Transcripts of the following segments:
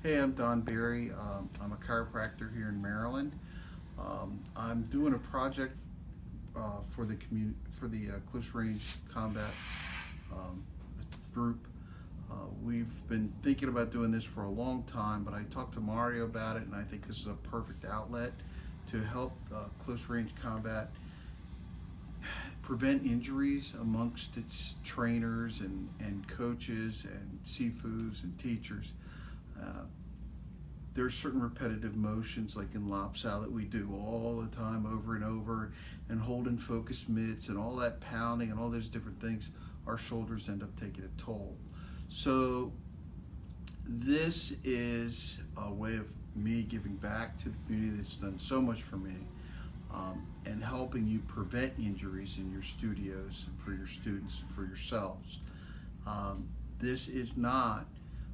Hey, I'm Don Berry. I'm a chiropractor here in Maryland. I'm doing a project for the close range combat um, group. We've been thinking about doing this for a long time, but I talked to Mario about it, and I think this is a perfect outlet to help close range combat prevent injuries amongst its trainers and coaches and SIFUs and teachers. Uh, there's certain repetitive motions like in lopsal that we do all the time over and over, and holding focus mitts and all that pounding and all those different things. Our shoulders end up taking a toll. So this is a way of me giving back to the community that's done so much for me, and helping you prevent injuries in your studios and for your students and for yourselves. This is not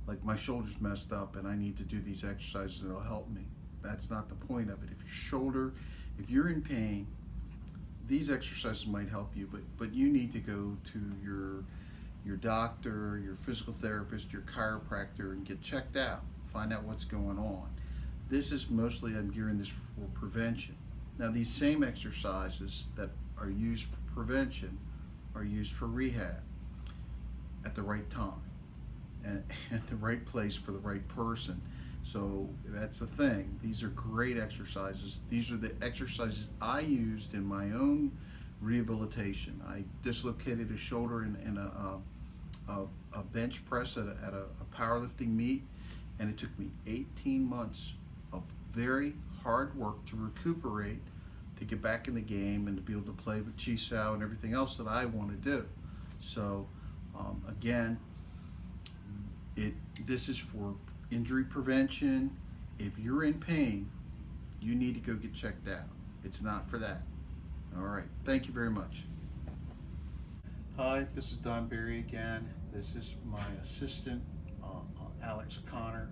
like my shoulder's messed up and I need to do these exercises and it'll help me. That's not the point of it. If you're in pain, these exercises might help you, but you need to go to your doctor, your physical therapist, your chiropractor, and get checked out. Find out what's going on. This is mostly, I'm gearing this for prevention. Now, these same exercises that are used for prevention are used for rehab at the right time and at the right place for the right person. So that's the thing. These are great exercises. These are the exercises I used in my own rehabilitation. I dislocated a shoulder in a bench press at a powerlifting meet, and it took me 18 months of very hard work to recuperate, to get back in the game and to be able to play with Chisao and everything else that I want to do. So again, this is for injury prevention. If you're in pain, you need to go get checked out. It's not for that. All right. Thank you very much. Hi, this is Don Berry again. This is my assistant, Alex Connor.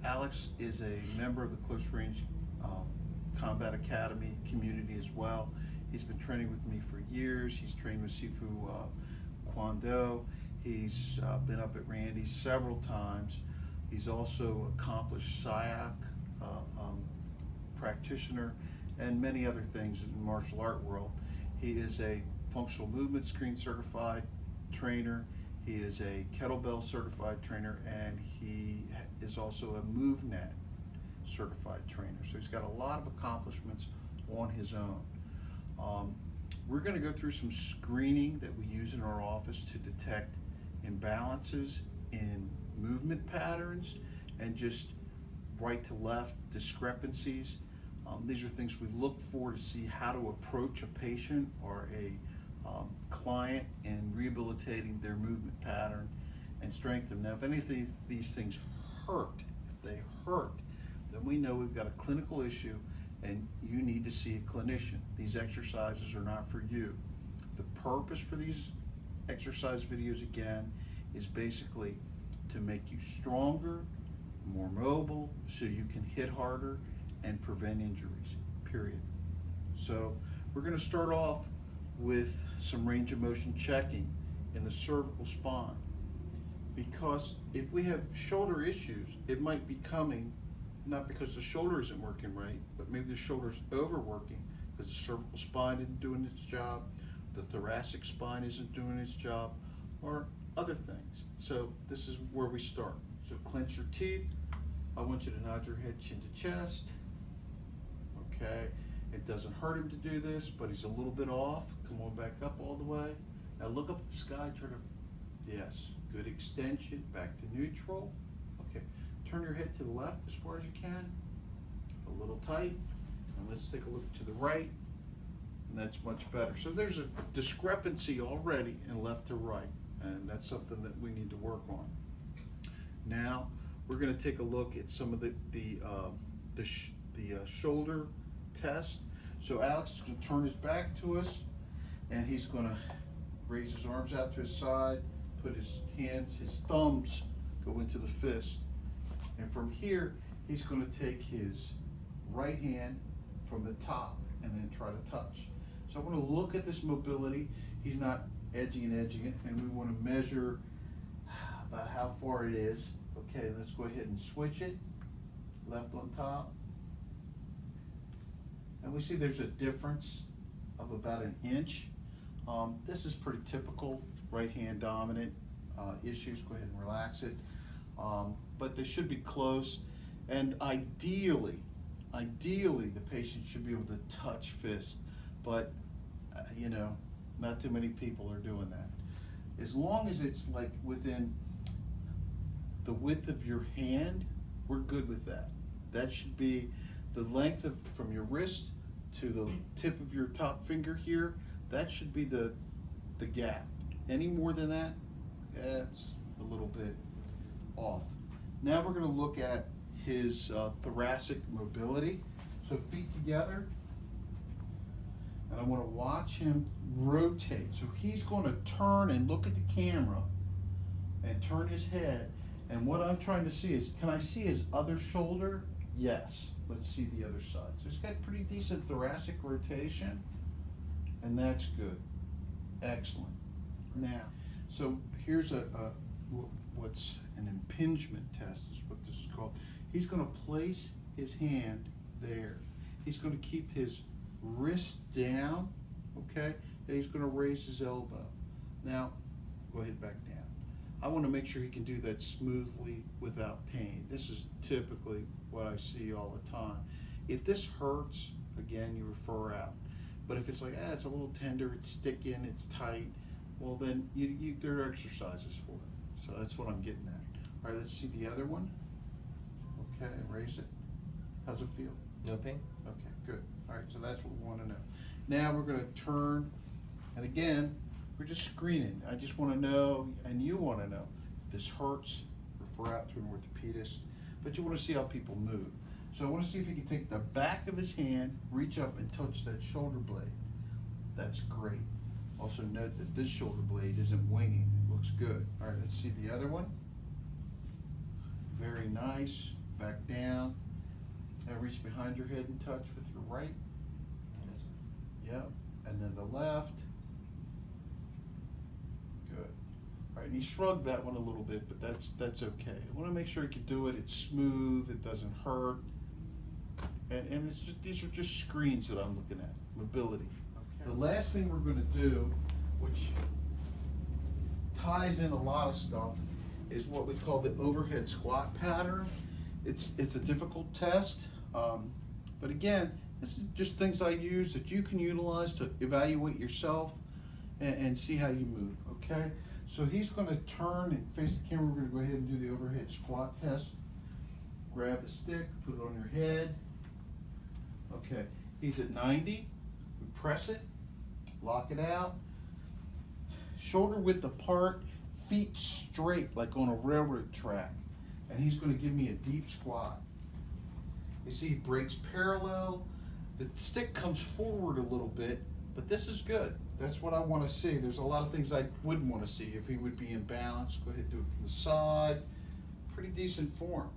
Alex is a member of the Close Range Combat Academy community as well. He's been training with me for years. He's trained with Sifu Kwon Do. He's been up at Randy's several times. He's also accomplished SIAC practitioner and many other things in the martial art world. He is a functional movement screen certified trainer. He is a kettlebell certified trainer, and he is also a MoveNet certified trainer. So he's got a lot of accomplishments on his own. We're going to go through some screening that we use in our office to detect imbalances in movement patterns and just right to left discrepancies. These are things we look for to see how to approach a patient or a client in rehabilitating their movement pattern and strengthen. Now, if any of these things hurt, if they hurt, then we know we've got a clinical issue and you need to see a clinician. These exercises are not for you. The purpose for these exercise videos, again, is basically to make you stronger, more mobile, so you can hit harder and prevent injuries, period. So we're going to start off with some range of motion checking in the cervical spine, because if we have shoulder issues, it might be coming not because the shoulder isn't working right, but maybe the shoulder's overworking because the cervical spine isn't doing its job, the thoracic spine isn't doing its job, or other things. So this is where we start. So clench your teeth. I want you to nod your head chin to chest. Okay, it doesn't hurt him to do this, but he's a little bit off. Come on back up all the way. Now look up at the sky, try to, yes, good extension, back to neutral. Okay, turn your head to the left as far as you can, a little tight, and let's take a look to the right, and that's much better. So there's a discrepancy already in left to right, and that's something that we need to work on. Now, we're gonna take a look at some of the shoulder test. So Alex is going to turn his back to us, and he's going to raise his arms out to his side, put his hands, his thumbs go into the fist. And from here, he's going to take his right hand from the top and then try to touch. So I want to look at this mobility. He's not edging it, and we want to measure about how far it is. Okay, let's go ahead and switch it. left on top. And we see there's a difference of about an inch. This is pretty typical right hand dominant issues. Go ahead and relax it. But they should be close. And ideally, the patient should be able to touch fist. But, you know, not too many people are doing that. As long as it's like within the width of your hand, we're good with that. That should be the length of from your wrist to the tip of your top finger here. That should be the gap. Any more than that, it's a little bit off. Now we're going to look at his thoracic mobility. So feet together, and I want to watch him rotate. So he's going to turn and look at the camera and turn his head. And what I'm trying to see is, can I see his other shoulder? Yes. Let's see the other side. So he's got pretty decent thoracic rotation, and that's good. Excellent. Now, so here's what's an impingement test is what this is called. He's going to place his hand there. He's going to keep his wrist down, okay, and he's going to raise his elbow. Now, go ahead back down. I want to make sure he can do that smoothly without pain. This is typically what I see all the time. If this hurts, again, you refer out. But if it's like, it's a little tender, it's sticking, it's tight, well then there are exercises for it. So that's what I'm getting at. All right, let's see the other one. Okay, raise it. How's it feel? No pain. Okay, good. All right, so that's what we want to know. Now we're going to turn, and again, we're just screening. I just want to know, and you want to know, if this hurts, refer out to an orthopedist, but you want to see how people move. So I want to see if you can take the back of his hand, reach up and touch that shoulder blade. That's great. Also note that this shoulder blade isn't winging. It looks good. All right, let's see the other one. Very nice. Back down. Now reach behind your head and touch with your right. Yep. And then the left. Good. All right, and he shrugged that one a little bit, but that's okay. I want to make sure he can do it. It's smooth. It doesn't hurt. And it's just, these are just screens that I'm looking at. Mobility. Okay. The last thing we're going to do, which ties in a lot of stuff, is what we call the overhead squat pattern. It's a difficult test, but again, this is just things I use that you can utilize to evaluate yourself and see how you move, okay? So he's going to turn and face the camera. We're going to go ahead and do the overhead squat test. Grab a stick, put it on your head. Okay, he's at 90. We press it, lock it out. Shoulder width apart, feet straight like on a railroad track. And he's going to give me a deep squat. You see, he breaks parallel. The stick comes forward a little bit, but this is good. That's what I want to see. There's a lot of things I wouldn't want to see if he would be in balance. Go ahead and do it from the side. Pretty decent form,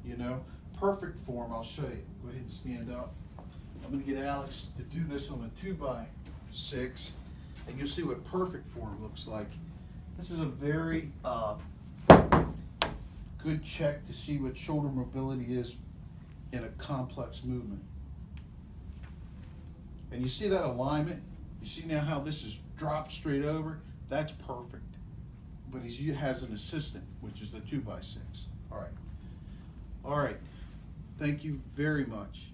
you know. Perfect form, I'll show you. Go ahead and stand up. I'm going to get Alex to do this on a 2x6, and you'll see what perfect form looks like. This is a very good check to see what shoulder mobility is in a complex movement. And you see that alignment? You see now how this is dropped straight over? That's perfect. But he has an assistant, which is the 2x6. All right. All right. Thank you very much.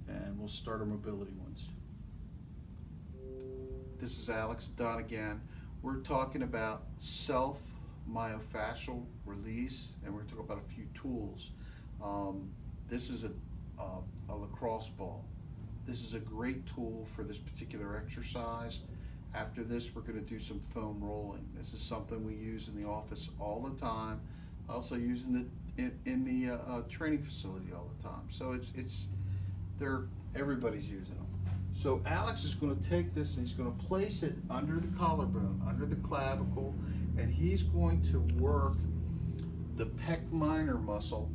And we'll start our mobility ones. This is Alex, Don again. We're talking about self-myofascial release, and we're talking about a few tools. This is a lacrosse ball. This is a great tool for this particular exercise. After this, we're going to do some foam rolling. This is something we use in the office all the time. Also use in the training facility all the time. So everybody's using them. So Alex is going to take this and he's going to place it under the collarbone, under the clavicle, and he's going to work the pec minor muscle.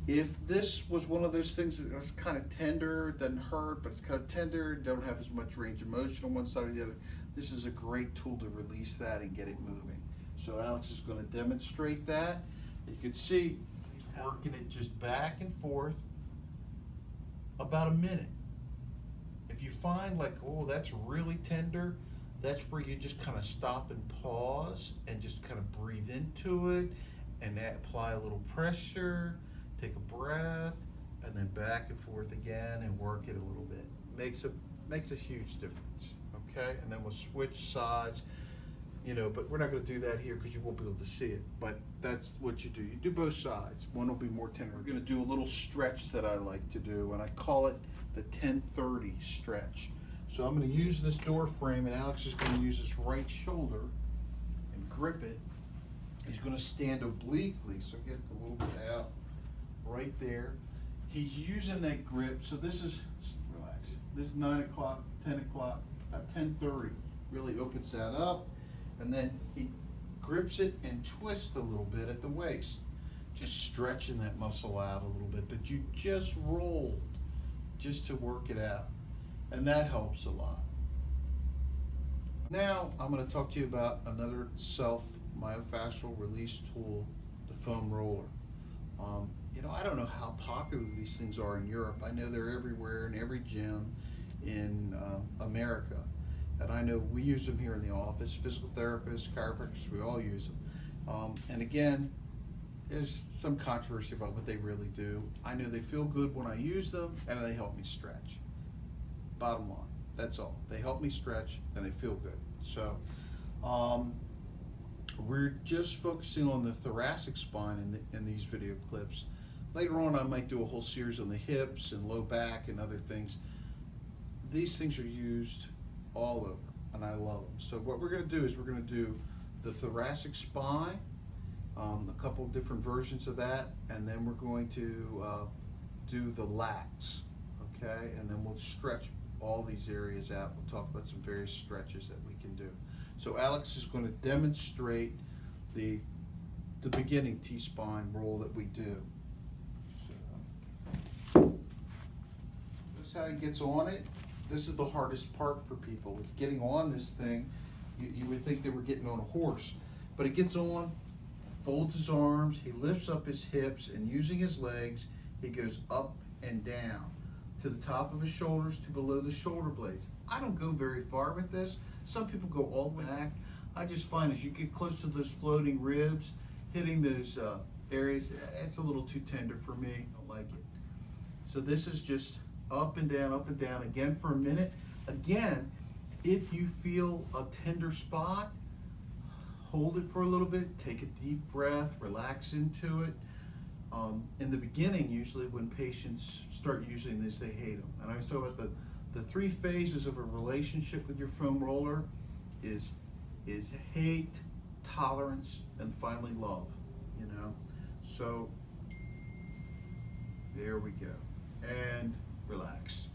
If this was one of those things that was kind of tender, it doesn't hurt, but it's kind of tender, don't have as much range of motion on one side or the other, this is a great tool to release that and get it moving. So Alex is going to demonstrate that. You can see working it just back and forth about a minute. If you find like, oh, that's really tender, that's where you just kind of stop and pause and just kind of breathe into it and apply a little pressure, take a breath, and then back and forth again and work it a little bit. Makes a huge difference, okay? And then we'll switch sides, but we're not gonna do that here because you won't be able to see it, but that's what you do. You do both sides. One will be more tender. We're gonna do a little stretch that I like to do, and I call it the 10-30 stretch. So I'm gonna use this door frame, and Alex is gonna use his right shoulder and grip it. He's gonna stand obliquely, so get a little bit out right there. He's using that grip, so this is, relax, this is 9 o'clock, 10 o'clock, about 10:30. Really opens that up, and then he grips it and twists a little bit at the waist, just stretching that muscle out a little bit that you just rolled, just to work it out, and that helps a lot. Now I'm going to talk to you about another self-myofascial release tool, the foam roller. I don't know how popular these things are in Europe. I know they're everywhere in every gym in America. And I know we use them here in the office. Physical therapists, chiropractors, we all use them. And again, there's some controversy about what they really do. I know they feel good when I use them, and they help me stretch. Bottom line, that's all. They help me stretch, and they feel good. So we're just focusing on the thoracic spine in these video clips. Later on, I might do a whole series on the hips and low back and other things. These things are used all over, and I love them. So what we're going to do is we're going to do the thoracic spine, a couple of different versions of that, and then we're going to do the lats, okay? And then we'll stretch all these areas out. We'll talk about some various stretches that we can do. So Alex is going to demonstrate the beginning T-spine roll that we do. So, this is how he gets on it. This is the hardest part for people. It's getting on this thing. You would think they were getting on a horse, but it gets on, folds his arms, he lifts up his hips, and using his legs, he goes up and down to the top of his shoulders to below the shoulder blades. I don't go very far with this. Some people go all the way back. I just find as you get close to those floating ribs, hitting those areas, it's a little too tender for me. I don't like it. So this is just up and down again for a minute. Again, if you feel a tender spot, hold it for a little bit, take a deep breath, relax into it. In the beginning, usually when patients start using this, they hate them. And I was talking about the 3 phases of a relationship with your foam roller is hate, tolerance, and finally love, So there we go. And relax.